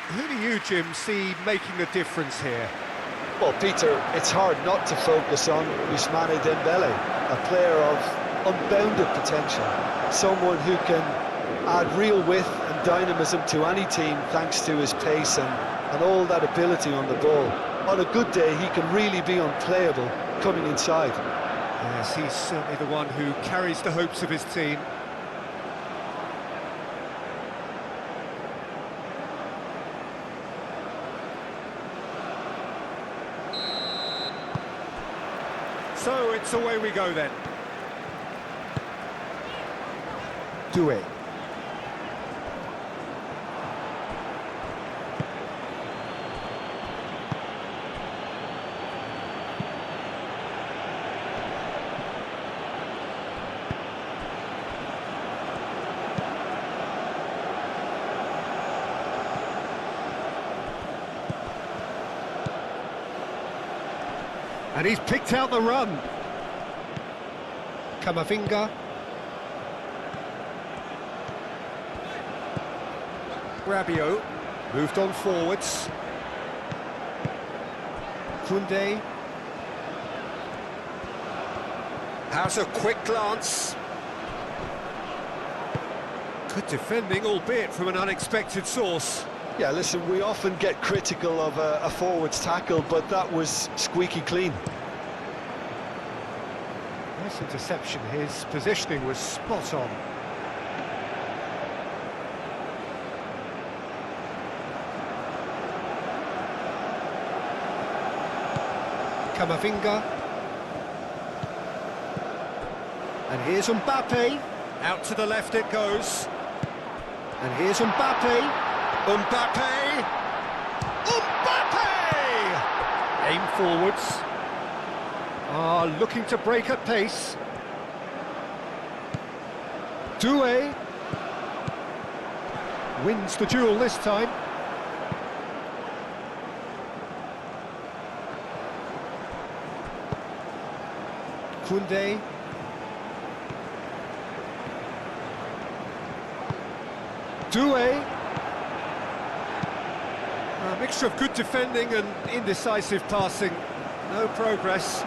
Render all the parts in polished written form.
Who do you, Jim, see making the difference here? Well, Peter, it's hard not to focus on Ousmane Dembele, a player of unbounded potential, someone who can add real width and dynamism to any team thanks to his pace and all that ability on the ball. On a good day, he can really be unplayable coming inside. Yes, he's certainly the one who carries the hopes of his team. So it's away we go then. Doué. And he's picked out the run. Camavinga. Rabiot moved on forwards. Koundé. Has a quick glance. Good defending, albeit from an unexpected source. Yeah, listen, we often get critical of a forward's tackle, but that was squeaky clean. Nice interception. His positioning was spot on. Camavinga. And here's Mbappe. Out to the left it goes. And here's Mbappe. Mbappe! Mbappe! Aim forwards. Looking to break at pace. Doué. Wins the duel this time. Koundé. Doué. A mixture of good defending and indecisive passing. No progress.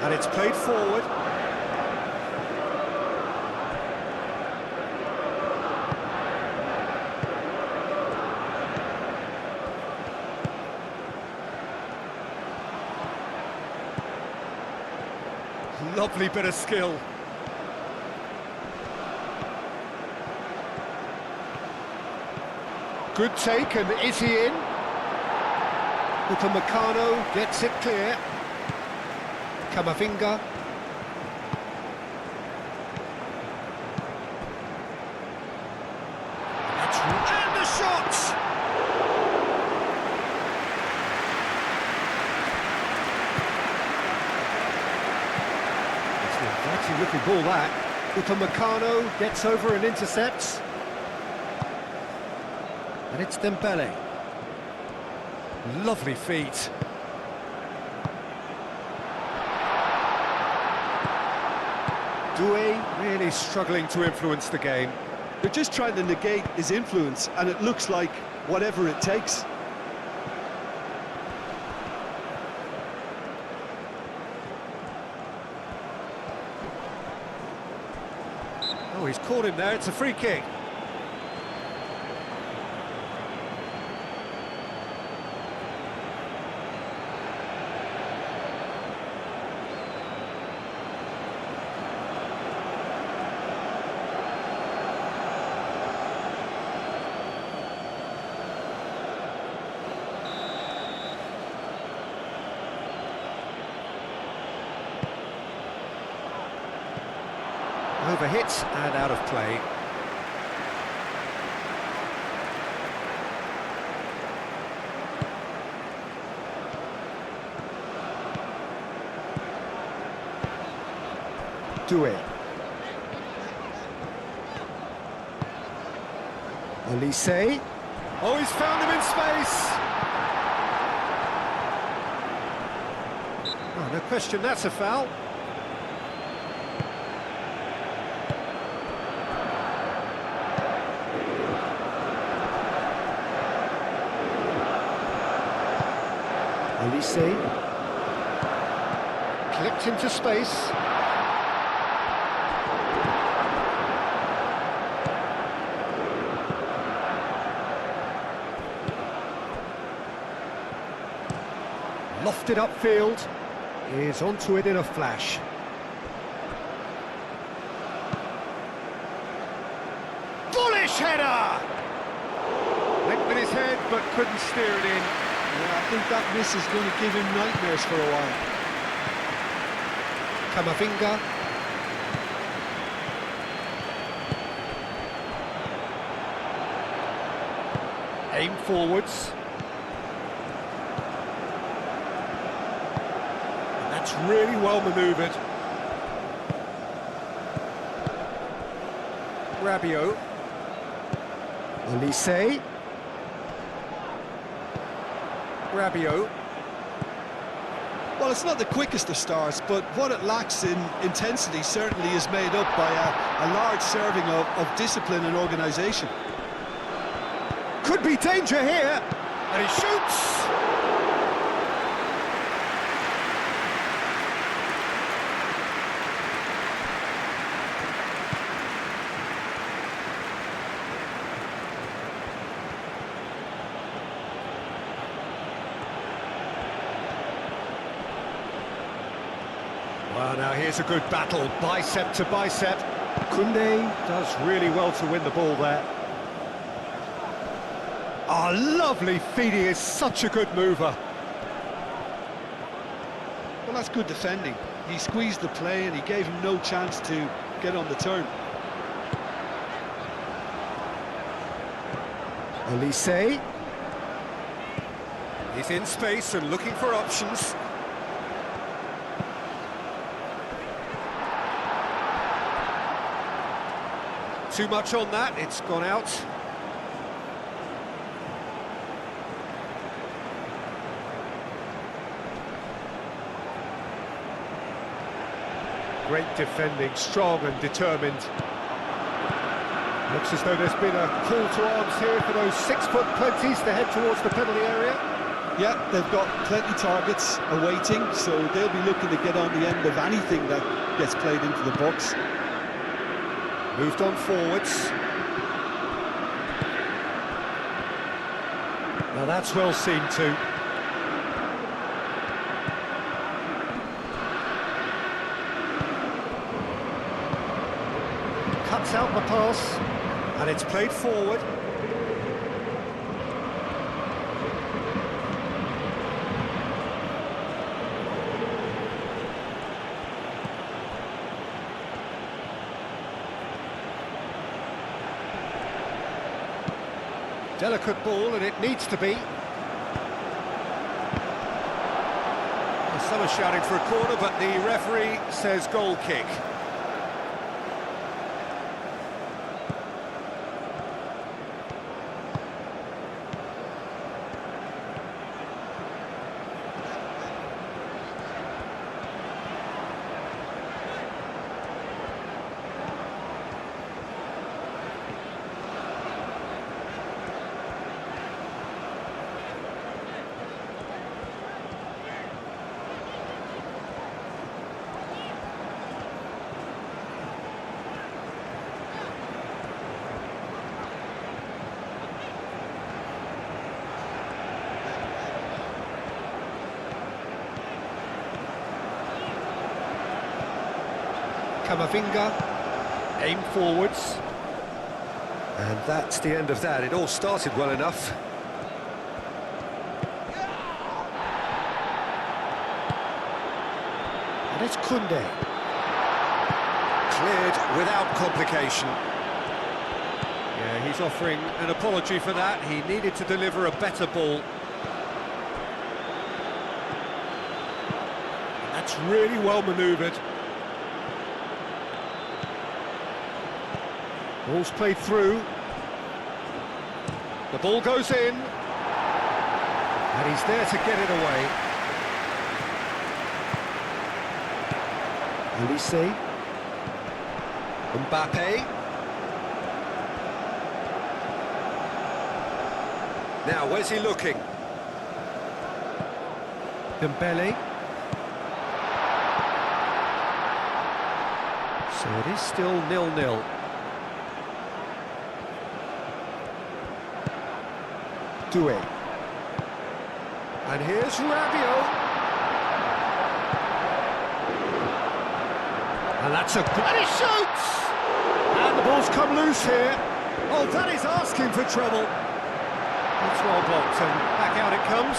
And it's played forward. Lovely bit of skill. Good take, and is he in? Upamecano gets it clear. Camavinga. And the shot! It's an inviting looking ball, that. Upamecano gets over and intercepts. And it's Dembele. Lovely feet. Doué really struggling to influence the game. They're just trying to negate his influence, and it looks like whatever it takes. Oh, he's caught him there, it's a free kick. Overhit and out of play. Doué. Olise. Oh, he's found him in space! Oh, no question, that's a foul. Olise. Clipped into space. Lofted upfield. Is onto it in a flash. Bullish header! Went with his head, but couldn't steer it in. Yeah, I think that miss is going to give him nightmares for a while. Camavinga. Aim forwards. And that's really well manoeuvred. Rabiot. Olise. Rabiot. Well, it's not the quickest of starts, but what it lacks in intensity certainly is made up by a large serving of discipline and organisation. Could be danger here, and he shoots! Well, now here's a good battle, bicep to bicep. Koundé does really well to win the ball there. Oh, lovely feet, he is such a good mover. Well, that's good defending. He squeezed the play and he gave him no chance to get on the turn. Olise. He's in space and looking for options. Too much on that, it's gone out. Great defending, strong and determined. Looks as though there's been a call to arms here for those 6-foot plenties to head towards the penalty area. Yeah, they've got plenty targets awaiting, so they'll be looking to get on the end of anything that gets played into the box. Moved on forwards. Now that's well seen too. Cuts out the pass, and it's played forward. Delicate ball, and it needs to be. Well, some are shouting for a corner, but the referee says goal kick. Camavinga, aim forwards. And that's the end of that. It all started well enough. And it's Koundé. Cleared without complication. Yeah, he's offering an apology for that. He needed to deliver a better ball. And that's really well manoeuvred. Ball's played through. The ball goes in. And he's there to get it away. Olise. Mbappe. Now, where's he looking? Dembele. So it is still 0-0. Doué. And here's Rabiot. And that's and he shoots! And the ball's come loose here. Oh, that is asking for trouble. It's well blocked, and back out it comes.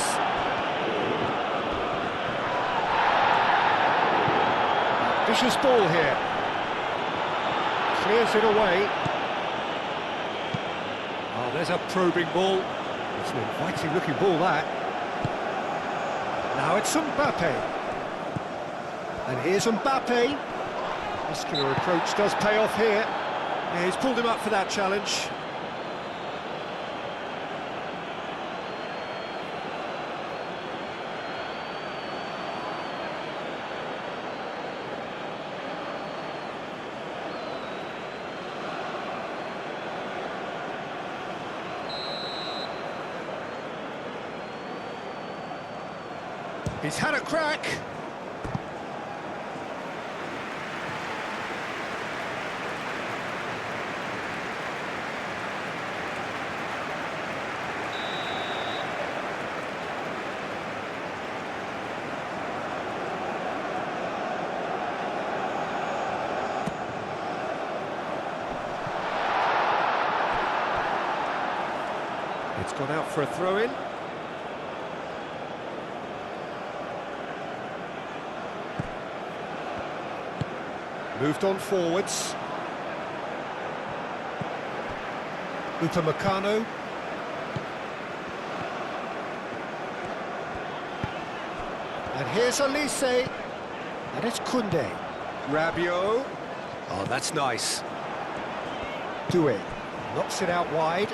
Vicious ball here. Clears it away. Oh, there's a probing ball. It's an inviting looking ball, that. Now it's Mbappe. And here's Mbappe. Muscular approach does pay off here. Yeah, he's pulled him up for that challenge. He's had a crack. It's gone out for a throw-in. Moved on forwards. Upamecano. And here's Elise. And it's Koundé. Rabiot. Oh, that's nice. Doué. Knocks it out wide.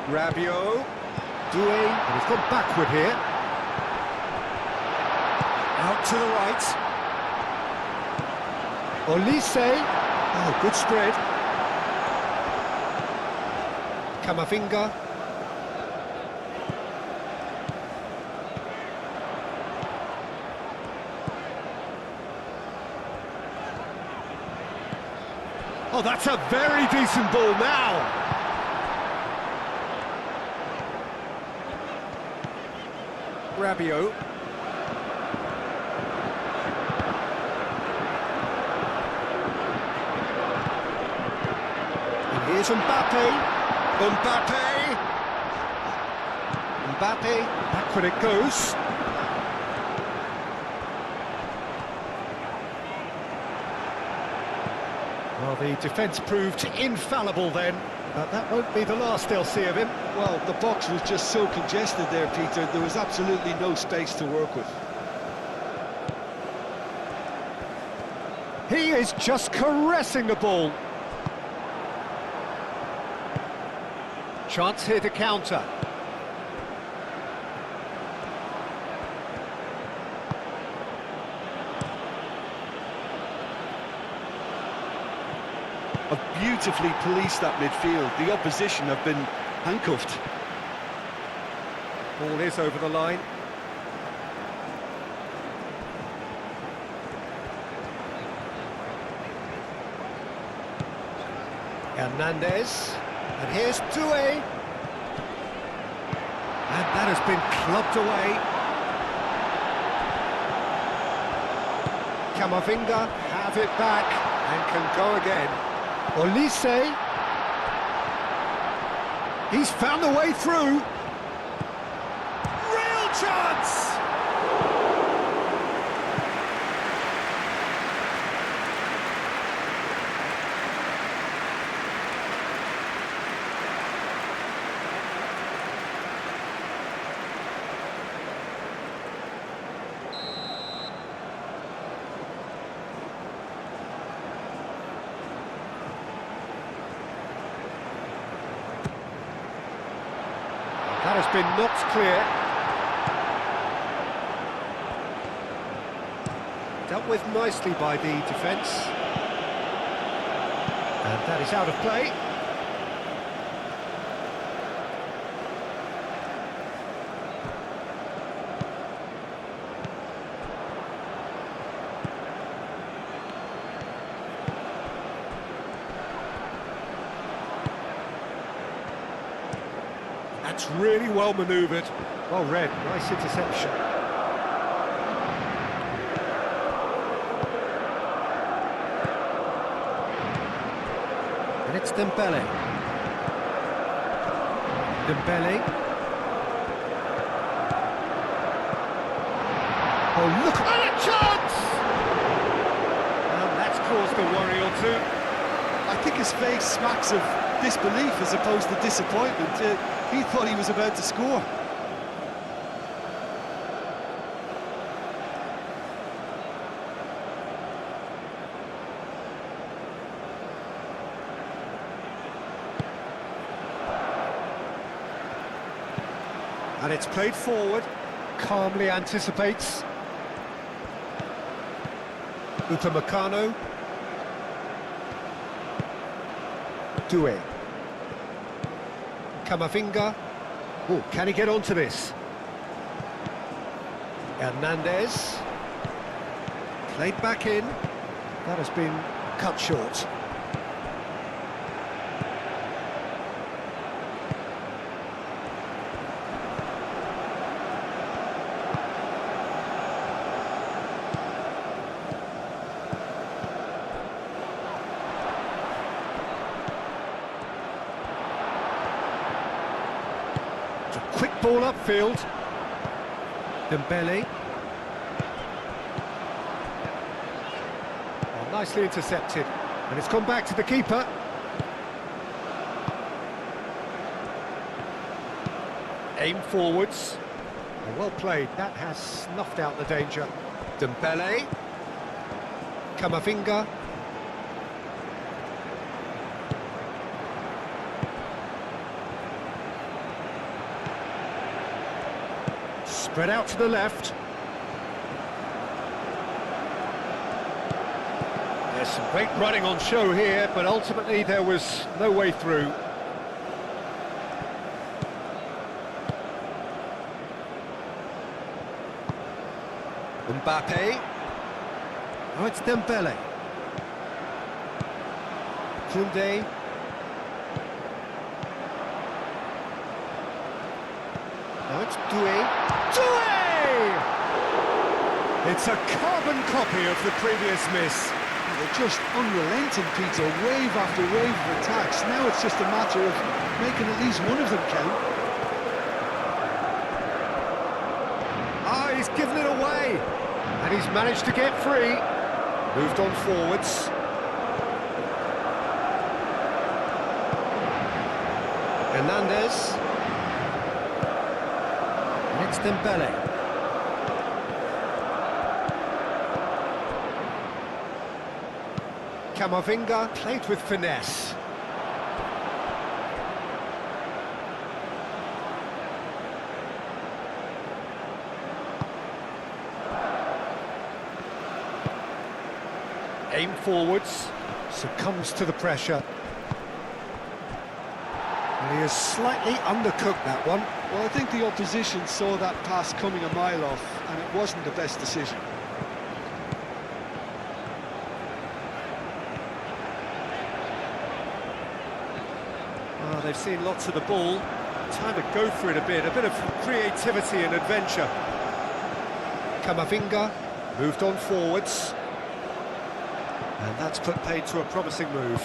Rabiot. Doué. And he's gone backward here. Out to the right. Olise. Oh, good spread. Camavinga. Oh, that's a very decent ball now. Rabiot. Here's Mbappe. Mbappe. Mbappe. Backward it goes. Well, the defence proved infallible then, but that won't be the last they'll see of him. Well, the box was just so congested there, Peter. There was absolutely no space to work with. He is just caressing the ball. Chance here to counter. Have beautifully policed that midfield. The opposition have been handcuffed. Ball is over the line. Hernandez. And here's Doué. And that has been clubbed away. Camavinga have it back and can go again. Olise. He's found the way through. Real chance! That has been knocked clear. Dealt with nicely by the defence. And that is out of play. That's really well manoeuvred. Well read, nice interception. And it's Dembele. Dembele. Oh, look at a chance! And that's caused a worry or two. I think his face smacks of disbelief as opposed to disappointment. He thought he was about to score. And it's played forward, calmly anticipates. Upamecano. Doué. Camavinga. Oh, can he get onto this? Hernandez. Played back in. That has been cut short. Quick ball upfield. Dembele. Oh, nicely intercepted. And it's gone back to the keeper. Aim forwards. Oh, well played. That has snuffed out the danger. Dembele. Camavinga. Spread out to the left. There's some great running on show here, but ultimately there was no way through. Mbappe. Oh, it's Dembele. Koundé. Now it's Doué. It's a carbon copy of the previous miss. They're just unrelenting, Peter, wave after wave of attacks. Now it's just a matter of making at least one of them count. Ah, he's given it away. And he's managed to get free. Moved on forwards. Hernandez. And it's Dembele. Camavinga played with finesse. Aim forwards, succumbs to the pressure. And he has slightly undercooked that one. Well, I think the opposition saw that pass coming a mile off, and it wasn't the best decision. Oh, they've seen lots of the ball. Time to go for it a bit of creativity and adventure. Camavinga moved on forwards. And that's put paid to a promising move.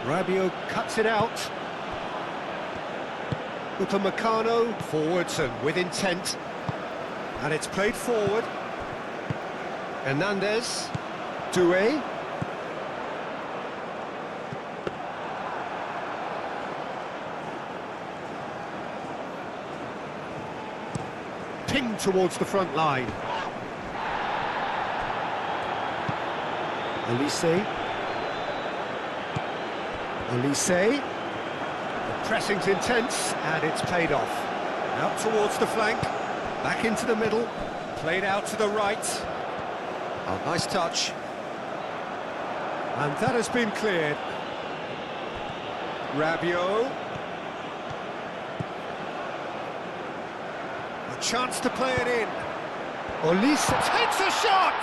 Rabiot cuts it out. Upamecano forwards and with intent. And it's played forward. Hernandez. Doué. Pinged towards the front line. Olise. The pressing's intense, and it's paid off. Out towards the flank, back into the middle, played out to the right. Oh, nice touch. And that has been cleared. Rabiot. A chance to play it in. Olise takes a shot!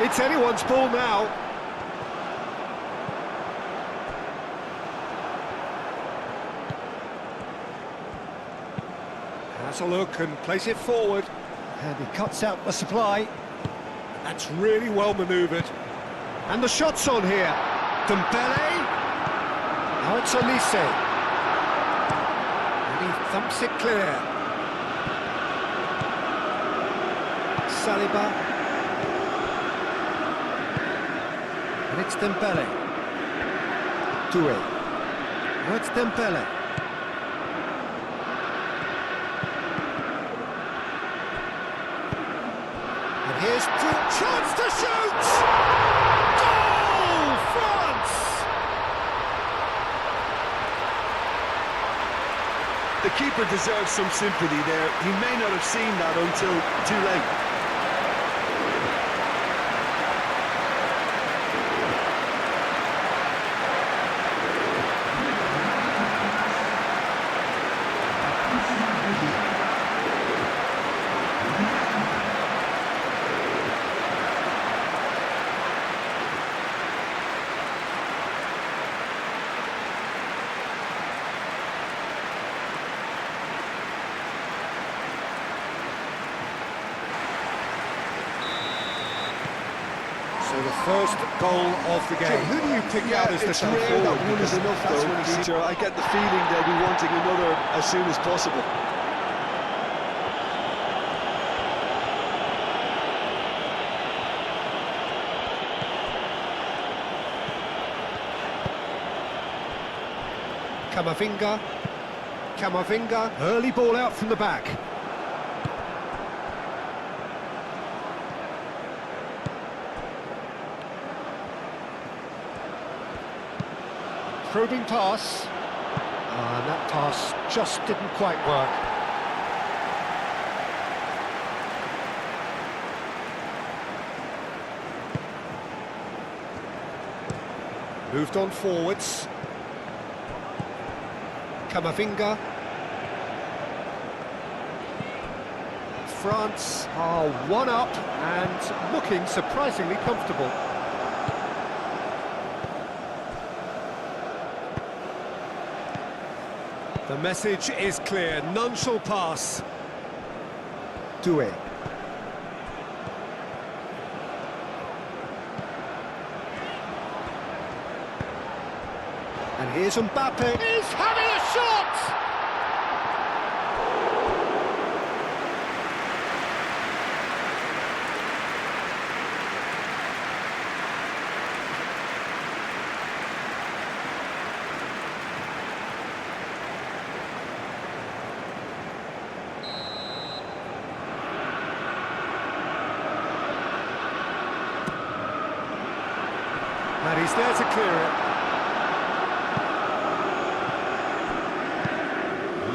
It's anyone's ball now. Has a look and plays it forward. And he cuts out the supply. That's really well manoeuvred. And the shot's on here. Dembele. Now it's Elise. And he thumps it clear. Saliba. And it's Dembele. Doué. Now it's Dembele. And here's chance to shoot! Goal, France! The keeper deserves some sympathy there. He may not have seen that until too late. So the first goal of the game. Who do you pick out as the it's top rare forward? that one is enough, though, Peter. I get the feeling they'll be wanting another as soon as possible. Camavinga, early ball out from the back. Probing pass. And that pass just didn't quite work. Moved on forwards. Camavinga. France are one up and looking surprisingly comfortable. The message is clear, none shall pass. Doué. And here's Mbappe. He's having a shot! And he's there to clear it.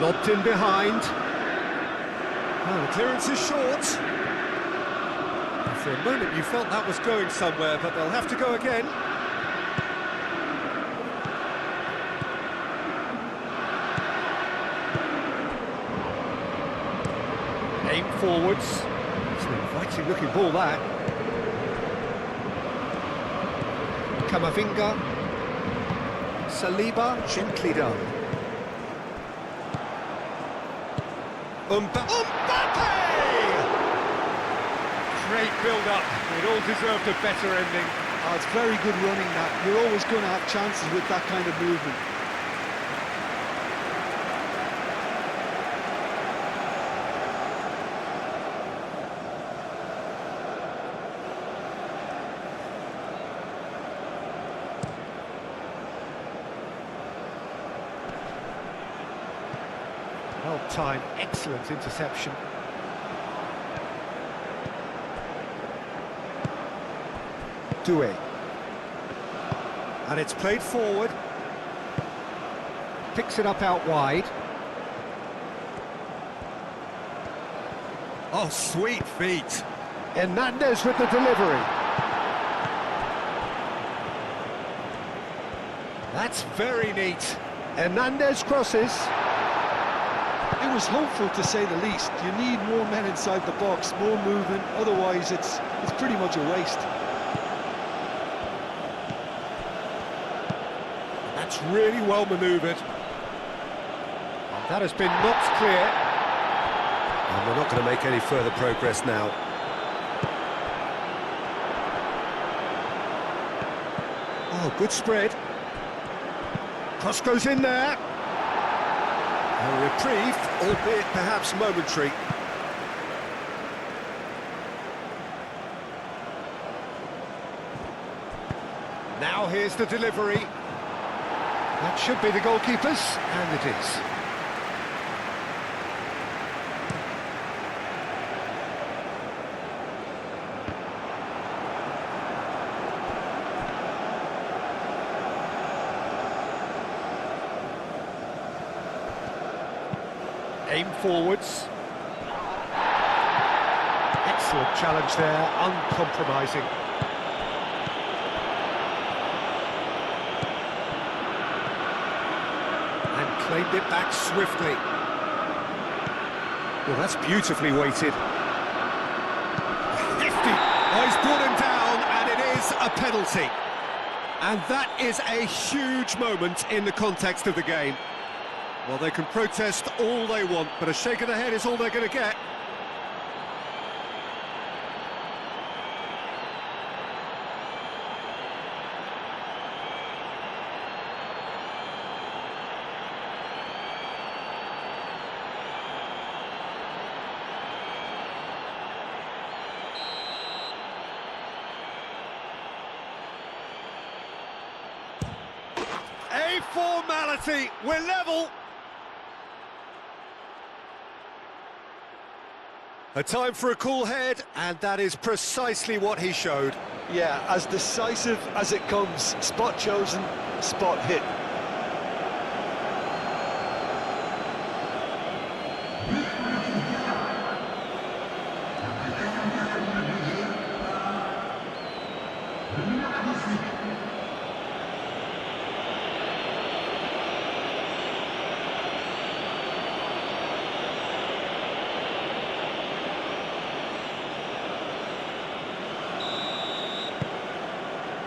Lobbed in behind. Oh, the clearance is short. And for a moment you felt that was going somewhere, but they'll have to go again. Aim forwards. It's an inviting looking ball, that. Camavinga. Saliba, gently done. Mbappe! Great build-up. It all deserved a better ending. Oh, it's very good running, that. You're always going to have chances with that kind of movement. Well-timed, excellent interception. Doué. And it's played forward. Picks it up out wide. Oh, sweet feet. Hernandez with the delivery. That's very neat. Hernandez crosses. It was hopeful, to say the least. You need more men inside the box, more movement, otherwise it's pretty much a waste. That's really well manoeuvred. And that has been knocked clear. And they're not going to make any further progress now. Oh, good spread. Cross goes in there. A reprieve, albeit perhaps momentary. Now here's the delivery. That should be the goalkeeper's, and it is. Aim forwards. Excellent challenge there, uncompromising. And claimed it back swiftly. Well, that's beautifully weighted. Hefty. Oh, he's brought him down, and it is a penalty. And that is a huge moment in the context of the game. Well, they can protest all they want, but a shake of the head is all they're going to get. A formality, we're level. A time for a cool head, and that is precisely what he showed. Yeah, as decisive as it comes. Spot chosen, spot hit.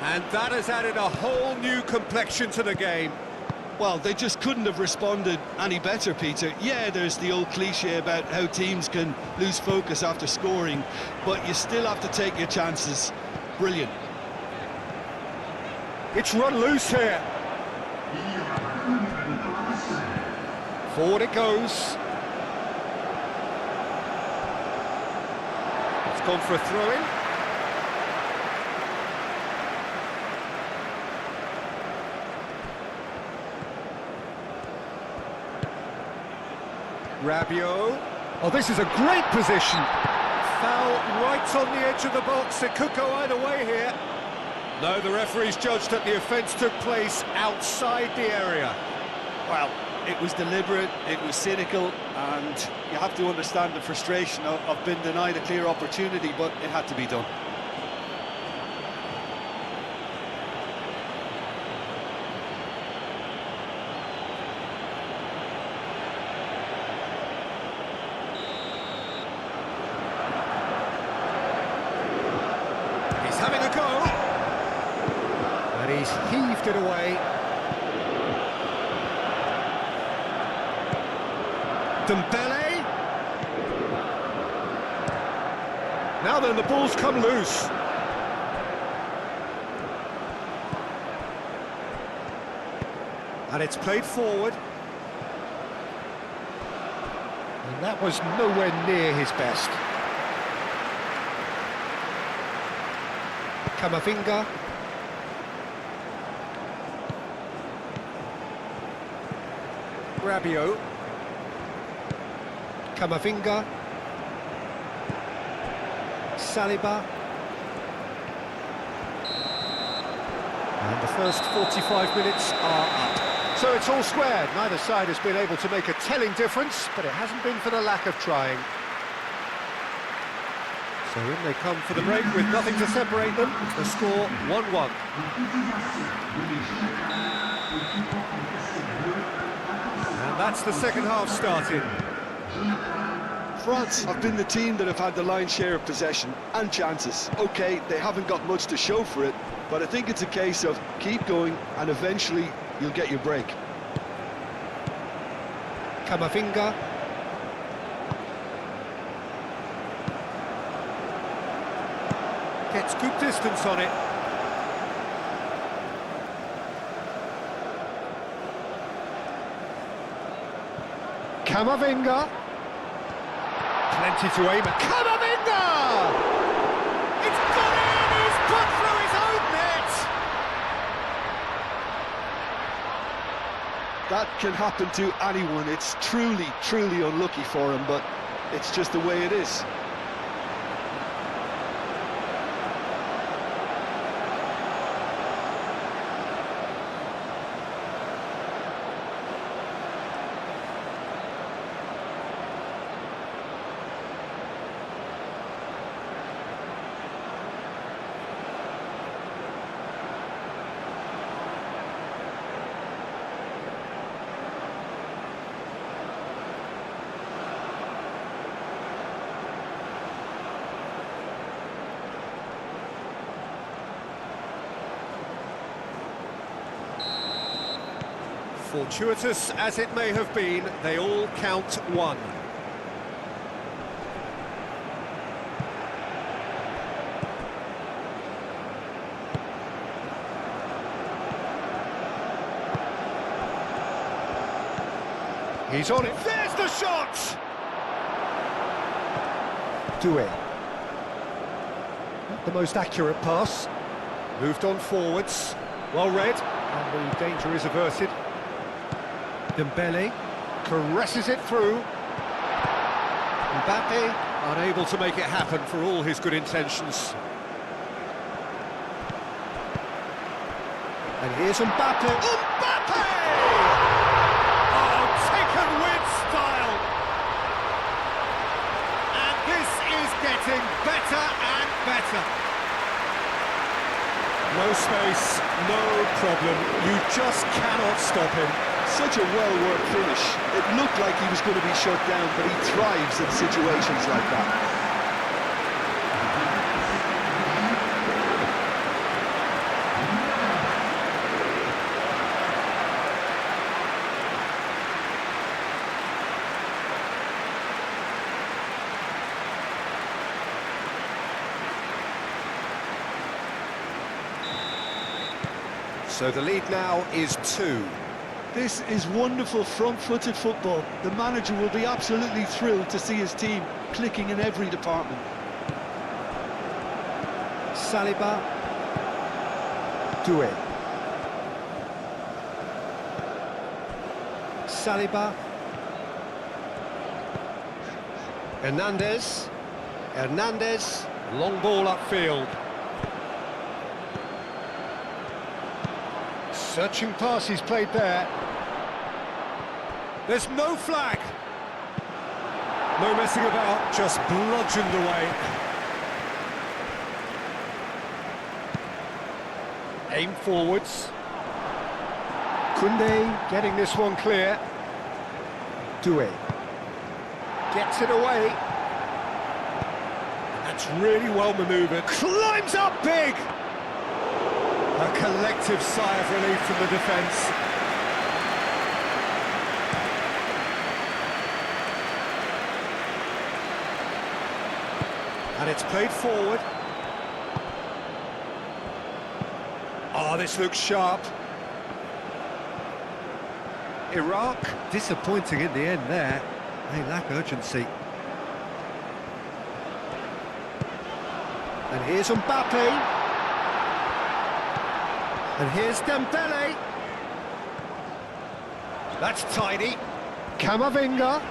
And that has added a whole new complexion to the game. Well, they just couldn't have responded any better, Peter. Yeah, there's the old cliche about how teams can lose focus after scoring, but you still have to take your chances. Brilliant. It's run loose here. Forward it goes. It's gone for a throw-in. Rabiot. Oh, this is a great position. Foul right on the edge of the box. It could go either way here. No, the referee's judged that the offence took place outside the area. Well, it was deliberate, it was cynical, and you have to understand the frustration of being denied a clear opportunity, but it had to be done. He's having a go. And he's heaved it away. Dembele. Now then, the ball's come loose. And it's played forward. And that was nowhere near his best. Camavinga. Rabiot. Camavinga. Saliba. And the first 45 minutes are up. So it's all squared. Neither side has been able to make a telling difference, but it hasn't been for the lack of trying. So in they come for the break with nothing to separate them. The score 1-1. And that's the second half started. France have been the team that have had the lion's share of possession and chances. OK, they haven't got much to show for it, but I think it's a case of keep going and eventually you'll get your break. Camavinga. Gets good distance on it. Camavinga. Plenty to aim at. Camavinga! It's gone in! He's put through his own net! That can happen to anyone. It's truly, truly unlucky for him, but it's just the way it is. Fortuitous as it may have been, they all count one. He's on it. There's the shot! Doué. Not the most accurate pass. Moved on forwards. Well read. And the danger is averted. Dembele caresses it through. Mbappe unable to make it happen for all his good intentions. And here's Mbappe. Mbappe! Oh, taken with style. And this is getting better and better. No space, no problem. You just cannot stop him. Such a well-worked finish. It looked like he was going to be shut down, but he thrives in situations like that. So the lead now is 2. This is wonderful front-footed football. The manager will be absolutely thrilled to see his team clicking in every department. Saliba. Doué. Saliba. Hernandez. Hernandez. Long ball upfield. Searching pass he's played there. There's no flag. No messing about, just bludgeoned away. Aim forwards. Koundé getting this one clear. Doué. Gets it away. That's really well manoeuvred. Climbs up big! A collective sigh of relief from the defence. And it's played forward. Oh, this looks sharp. Iraq, disappointing in the end there. They lack urgency. And here's Mbappe. And here's Dembele. That's tidy. Camavinga.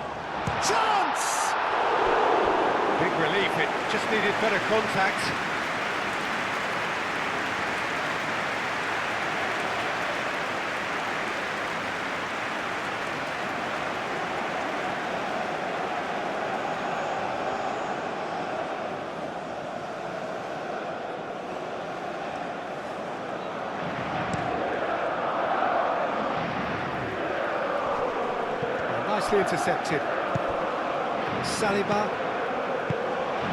Chance! Big relief, it just needed better contact. Nicely intercepted. Saliba.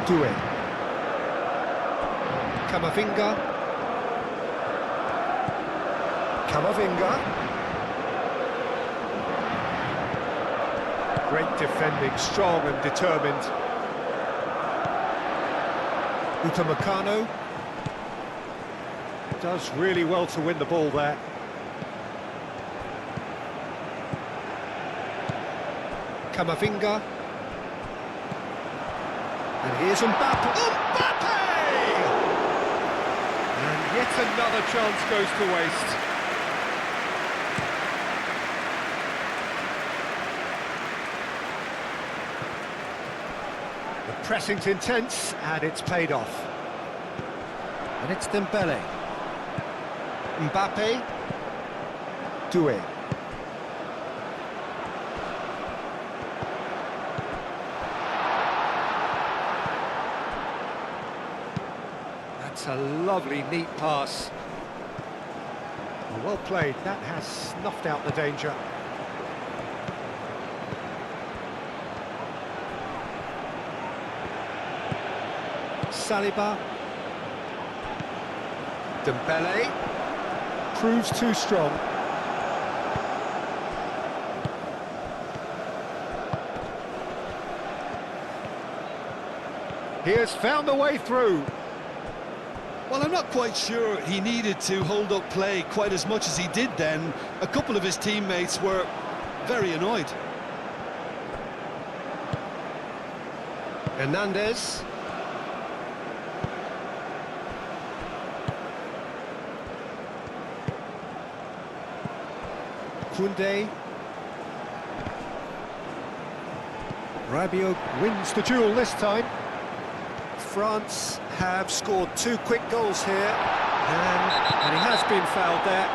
Doué. Camavinga. Camavinga. Great defending, strong and determined. Upamecano. Does really well to win the ball there. Camavinga. And here's Mbappe. Mbappe! And yet another chance goes to waste. The pressing's intense, and it's paid off. And it's Dembele. Mbappe. Doué. That's a lovely, neat pass. Well played, that has snuffed out the danger. Saliba. Dembele. Proves too strong. He has found a way through. Well, I'm not quite sure he needed to hold up play quite as much as he did then. A couple of his teammates were very annoyed. Hernandez. Koundé. Rabiot wins the duel this time. France have scored 2 quick goals here, and he has been fouled there.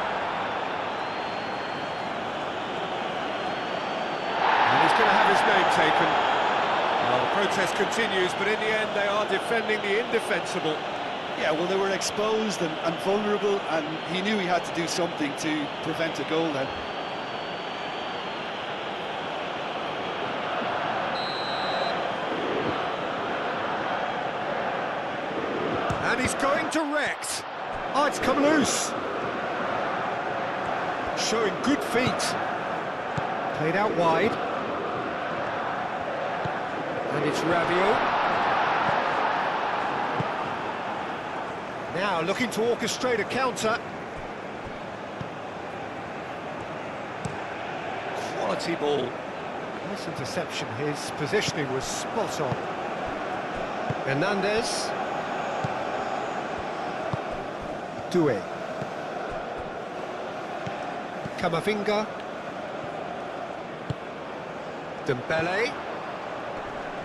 And he's going to have his name taken. Well, the protest continues, but in the end they are defending the indefensible. Yeah, well, they were exposed and vulnerable, and he knew he had to do something to prevent a goal then. And he's going direct. Oh, it's come loose. Showing good feet. Played out wide. And it's Rabiot. Now looking to orchestrate a counter. Quality ball. Nice interception. His positioning was spot on. Hernandez. Doué. Camavinga. Dembele.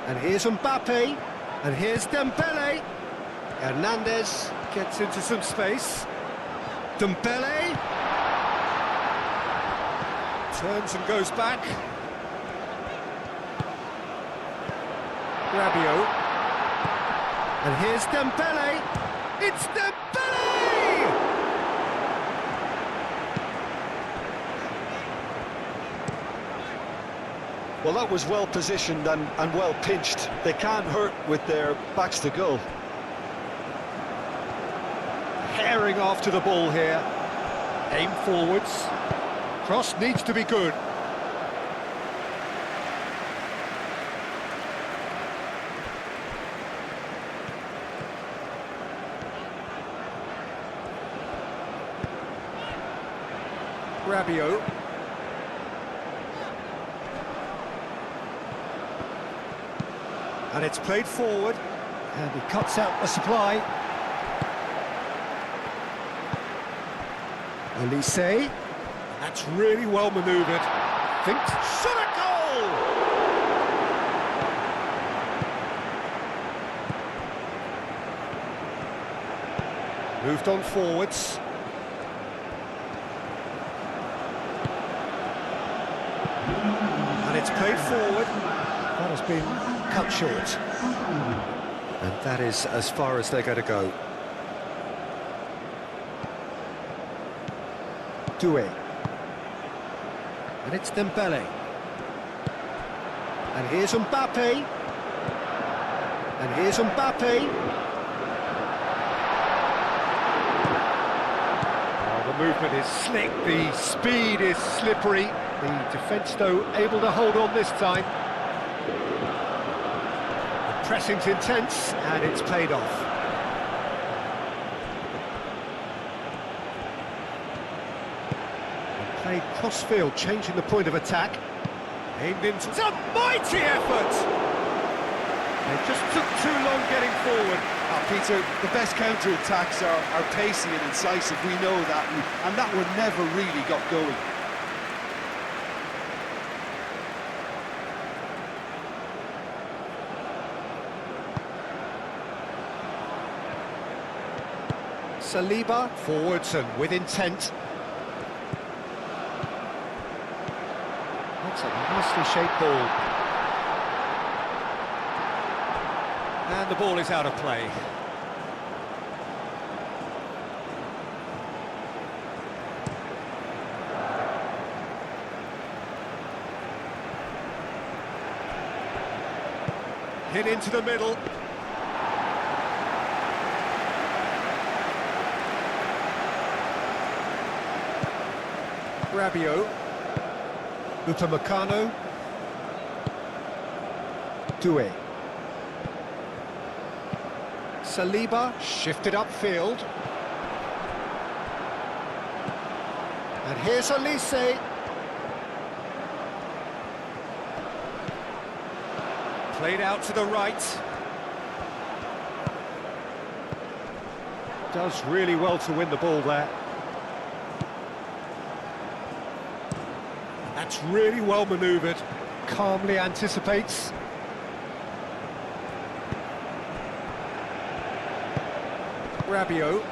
And here's Mbappe. And here's Dembele. Hernandez gets into some space. Dembele. Turns and goes back. Rabiot. And here's Dembele. It's Dembele! Well, that was well positioned and well pinched. They can't hurt with their backs to goal. Herring after the ball here. Aim forwards. Cross needs to be good. Rabiot. And it's played forward, and he cuts out the supply. Elise, that's really well manoeuvred. Thinks, shot a goal! Moved on forwards. And it's played forward. That has been cut short. And that is as far as they're going to go. Doué. And it's Dembele. And here's Mbappe. And here's Mbappe. Oh, the movement is slick, the speed is slippery. The defence, though, able to hold on this time. The pressing's intense, and it's paid off. Played cross-field, changing the point of attack. Aimed into... It's a mighty effort! They just took too long getting forward. Peter, the best counter-attacks are pacey and incisive, we know that, and that one never really got going. Saliba, forwards and with intent. That's a nicely shaped ball. And the ball is out of play. Hit into the middle. Rabiot. Upamecano. Doué. Saliba shifted upfield. And here's Elise. Played out to the right. Does really well to win the ball there. That's really well manoeuvred. Calmly anticipates. Rabiot.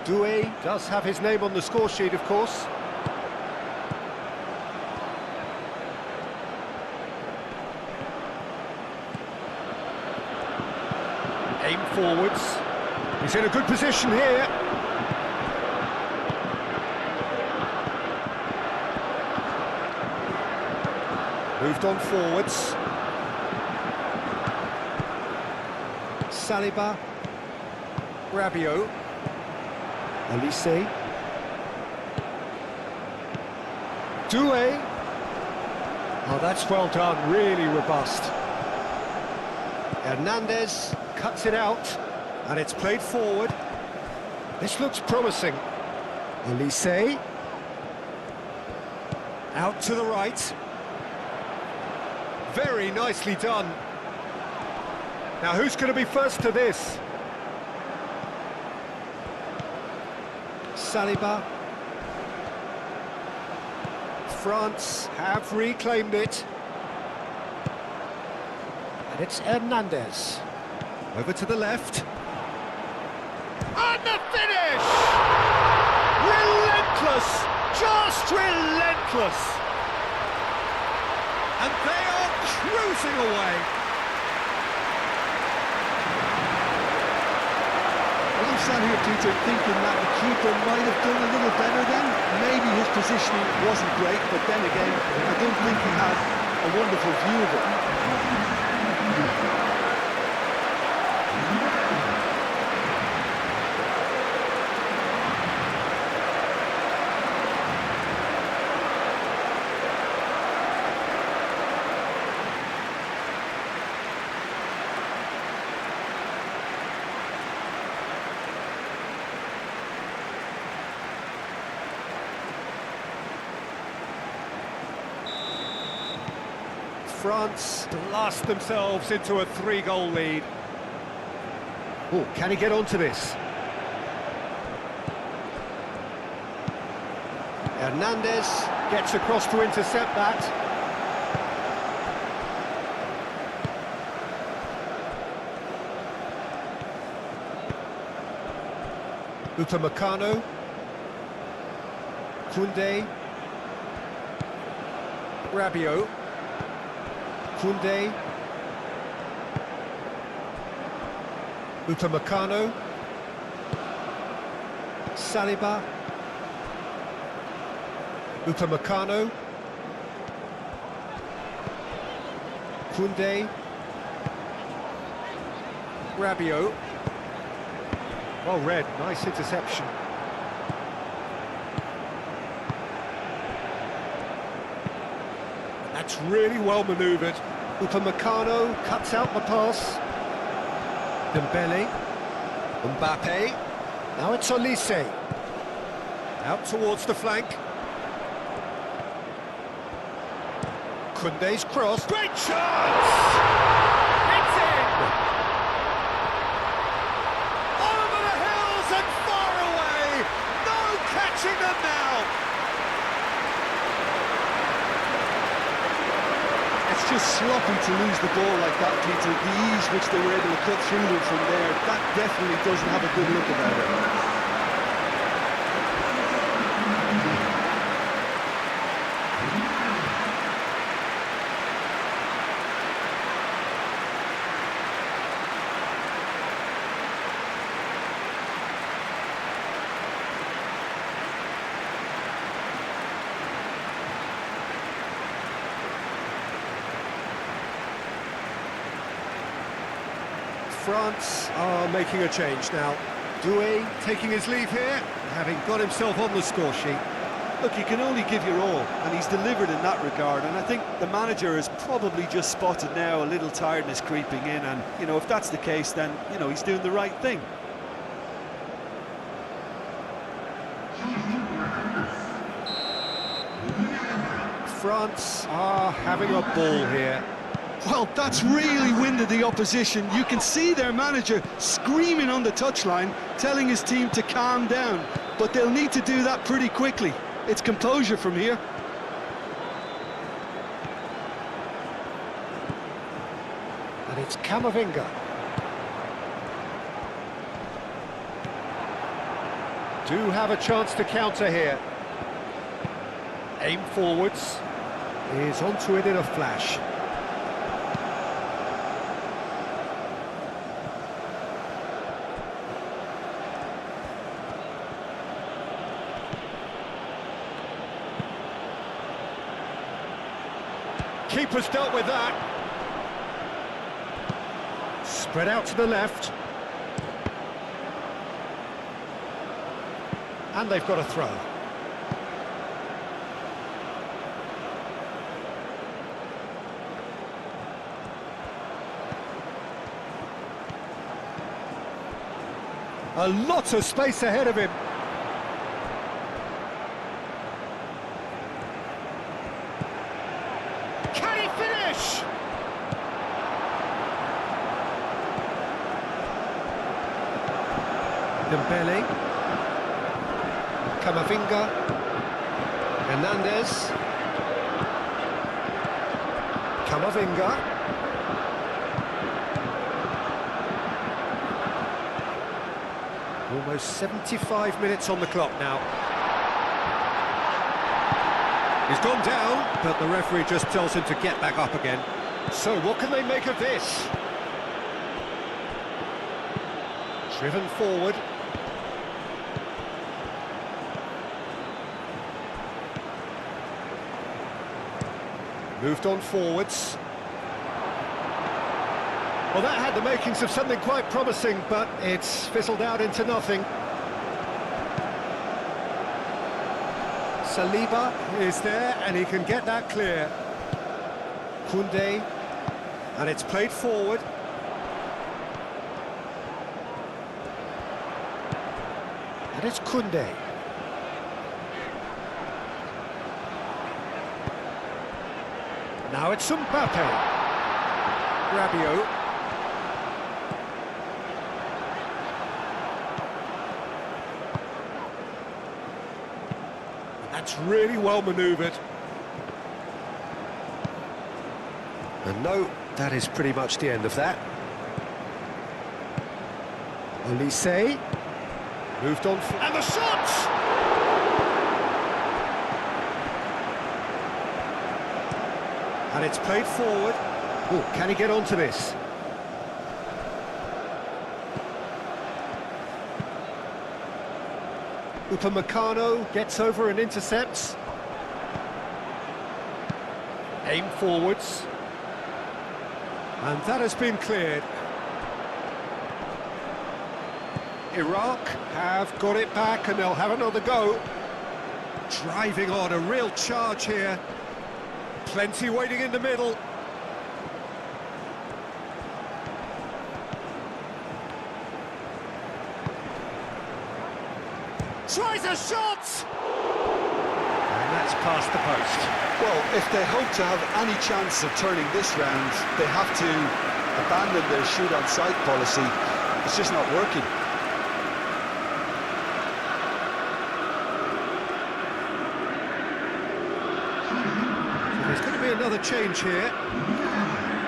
Doué does have his name on the score sheet, of course. Aim forwards. He's in a good position here. Moved on forwards. Saliba. Rabiot. Elise. Doué. Oh, that's well done, really robust. Hernandez cuts it out, and it's played forward. This looks promising. Elise. Out to the right. Very nicely done. Now, who's going to be first to this? Saliba. France have reclaimed it. And it's Hernandez. Over to the left. And the finish! Relentless! Just relentless! And they are cruising away. Well, I'm sat here, Peter, thinking that the keeper might have done a little better then. Maybe his positioning wasn't great, but then again, I don't think he had a wonderful view of it. France blast themselves into a 3-goal lead. Oh, can he get onto this? Hernandez gets across to intercept that. Upamecano. Koundé. Rabiot. Koundé. Upamecano. Saliba. Upamecano. Koundé. Rabiot. Well read, nice interception. That's really well manoeuvred. Upamecano cuts out the pass. Dembele. Mbappe. Now it's Olise. Out towards the flank. Koundé's cross. Great chance! It's in! Over the hills and far away! No catching them now! It's just sloppy to lose the ball like that, Peter. The ease which they were able to cut through them from there, that definitely doesn't have a good look about it. France are making a change now. Doué taking his leave here, having got himself on the score sheet. Look, you can only give your all, and he's delivered in that regard, and I think the manager has probably just spotted now a little tiredness creeping in, and, you know, if that's the case, then, you know, he's doing the right thing. France are having a ball here. Well, that's really winded the opposition. You can see their manager screaming on the touchline, telling his team to calm down, but they'll need to do that pretty quickly. It's composure from here. And it's Camavinga. Do have a chance to counter here. Aim forwards. Is onto it in a flash. Keeper's dealt with that. Spread out to the left. And they've got a throw. A lot of space ahead of him. Can he finish? Dembele. Camavinga. Hernandez. Camavinga. Almost 75 minutes on the clock now. He's gone down, but the referee just tells him to get back up again. So what can they make of this? Driven forward. Moved on forwards. Well, that had the makings of something quite promising, but it's fizzled out into nothing. Saliba is there, and he can get that clear. Koundé, and it's played forward. And it's Koundé. Now it's Mbappe. Rabiot. That's really well manoeuvred. And no, that is pretty much the end of that. Olise moved on, and the shot! And it's played forward. Oh, can he get onto this? Upamecano gets over and intercepts. Aim forwards. And that has been cleared. Iraq have got it back and they'll have another go. Driving on, a real charge here. Plenty waiting in the middle. Tries a shot! And that's past the post. Well, if they hope to have any chance of turning this round, they have to abandon their shoot-on-sight policy. It's just not working. So there's going to be another change here.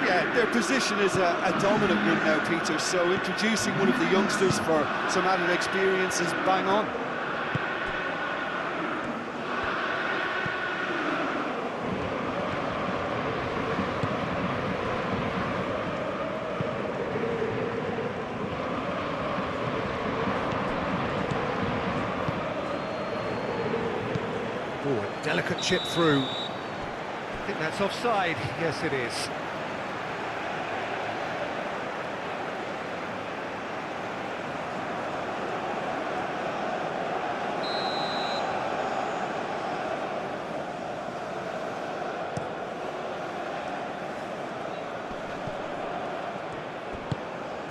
Yeah, their position is a dominant one now, Peter, so introducing one of the youngsters for some added experience is bang on. Oh, a delicate chip through. I think that's offside. Yes, it is.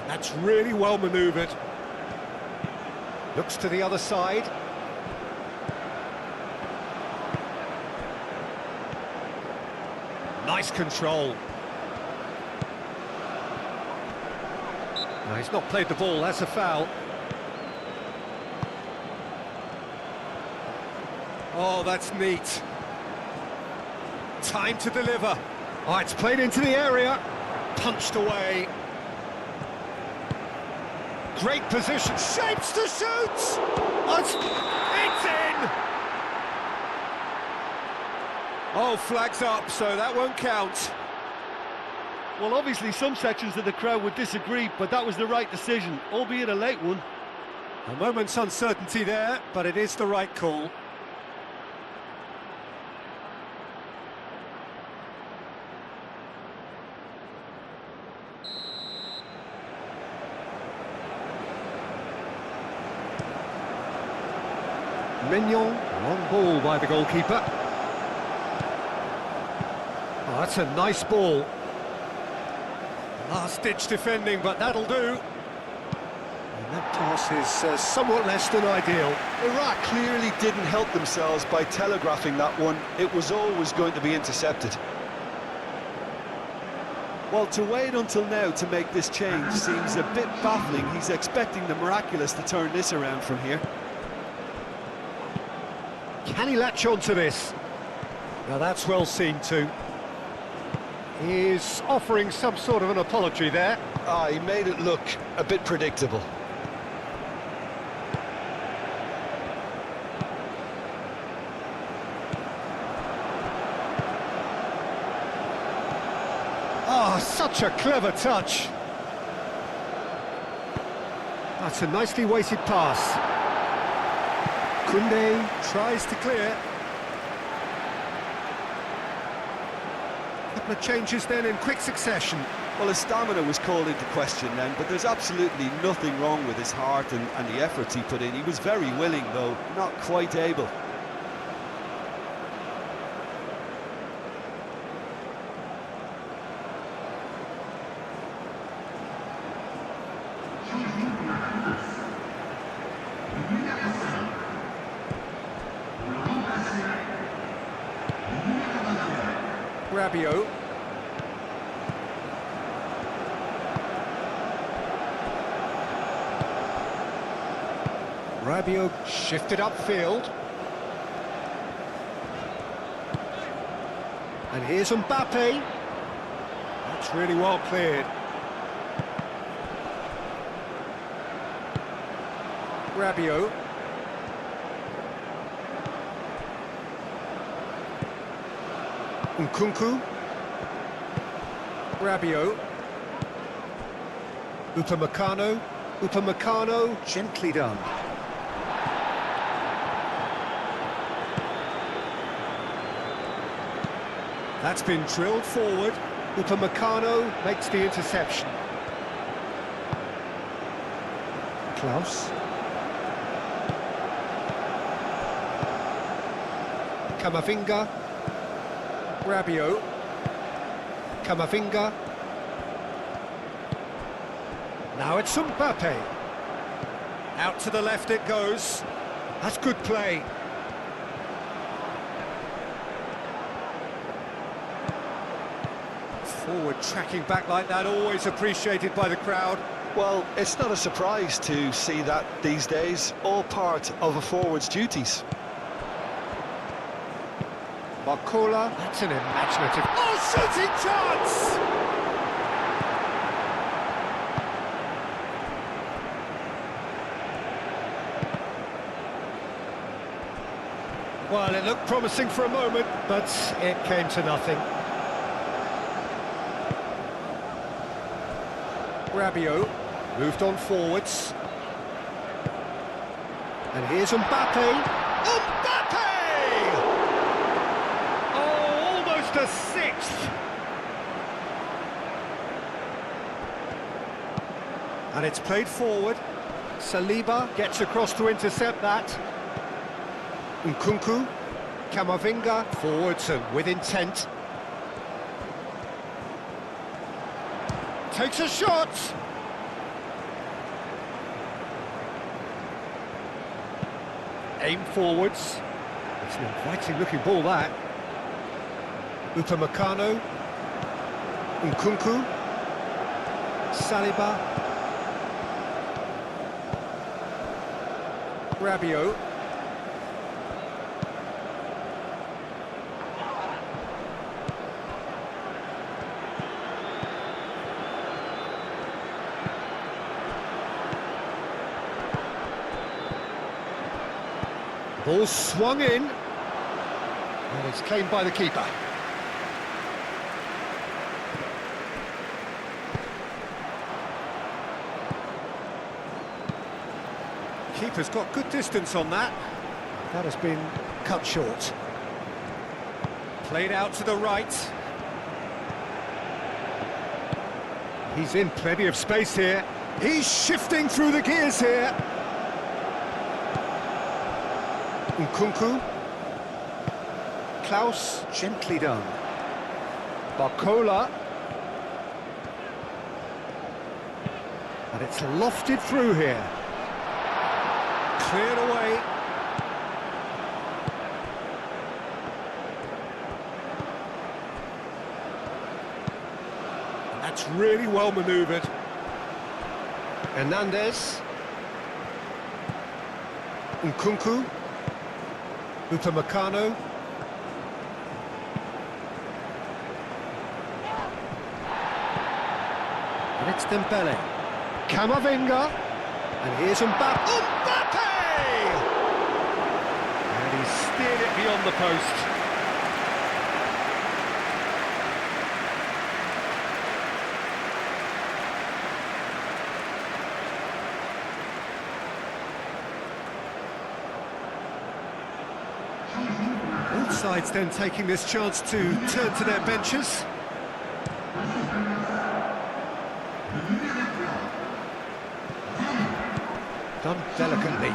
That's really well manoeuvred. Looks to the other side. Nice control. No, he's not played the ball, that's a foul. Oh, that's neat. Time to deliver. Oh, it's played into the area. Punched away. Great position, shapes to shoot! Oh, it's in! Oh, flags up, so that won't count. Well, obviously some sections of the crowd would disagree, but that was the right decision, albeit a late one. A moment's uncertainty there, but it is the right call. Mignon, long ball by the goalkeeper. Oh, that's a nice ball. Last-ditch defending, but that'll do. And that pass is somewhat less than ideal. Iraq clearly didn't help themselves by telegraphing that one. It was always going to be intercepted. Well, to wait until now to make this change seems a bit baffling. He's expecting the miraculous to turn this around from here. Can he latch on to this? Now that's well seen too. He's offering some sort of an apology there. He made it look a bit predictable. Oh, such a clever touch. That's a nicely weighted pass. Koundé tries to clear. Couple of changes then in quick succession. Well, his stamina was called into question then, but there's absolutely nothing wrong with his heart and the efforts he put in. He was very willing, though, not quite able. Rabiot. Rabiot shifted upfield. And here's Mbappe. That's really well cleared. Rabiot. Nkunku. Rabiot. Upamecano. Upamecano, gently done. That's been drilled forward. Upamecano makes the interception. Klaus. Camavinga. Rabiot. Camavinga. Now it's Mbappe. Out to the left it goes. That's good play. Forward tracking back like that, always appreciated by the crowd. Well, it's not a surprise to see that these days, all part of a forward's duties. Barcola, that's an imaginative... Oh, shooting chance! Well, it looked promising for a moment, but it came to nothing. Rabiot moved on forwards. And here's Mbappe. Mbappe! Oh, almost a sixth. And it's played forward. Saliba gets across to intercept that. Nkunku, Camavinga, forwards and with intent. Takes a shot! Aim forwards. It's an inviting looking ball, that. Upamecano. Nkunku. Saliba. Rabiot. Ball swung in, and it's claimed by the keeper. Keeper's got good distance on that. That has been cut short. Played out to the right. He's in plenty of space here. He's shifting through the gears here. Nkunku. Klaus, gently done. Barcola. And it's lofted through here. Cleared away. And that's really well manoeuvred. Hernandez. Nkunku. Upamecano. And it's Dembele. Camavinga. And here's Mbappe. Mbappe! And he's steered it beyond the post. Both sides then taking this chance to turn to their benches. Done delicately.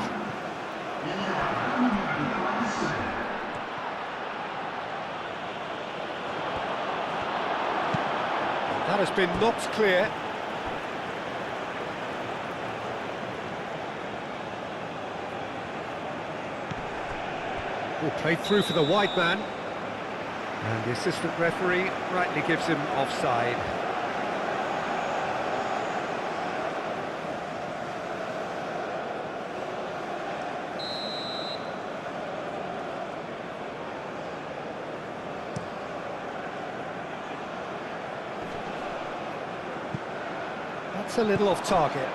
That has been knocked clear. Ball played through for the wide man. And the assistant referee rightly gives him offside. That's a little off target.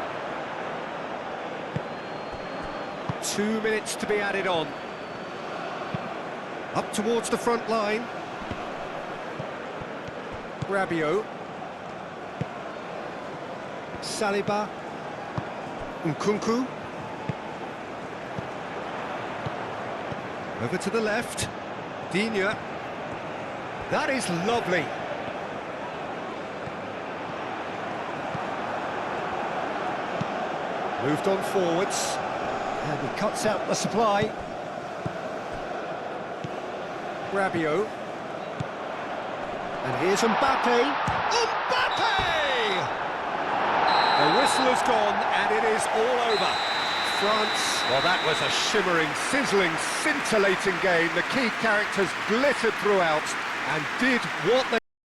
2 minutes to be added on. Up towards the front line. Rabiot. Saliba. Nkunku. Over to the left. Digne. That is lovely. Moved on forwards. And he cuts out the supply. Rabiot. And here's Mbappe. Mbappe! The whistle has gone, and it is all over. France, well, that was a shimmering, sizzling, scintillating game. The key characters glittered throughout and did what they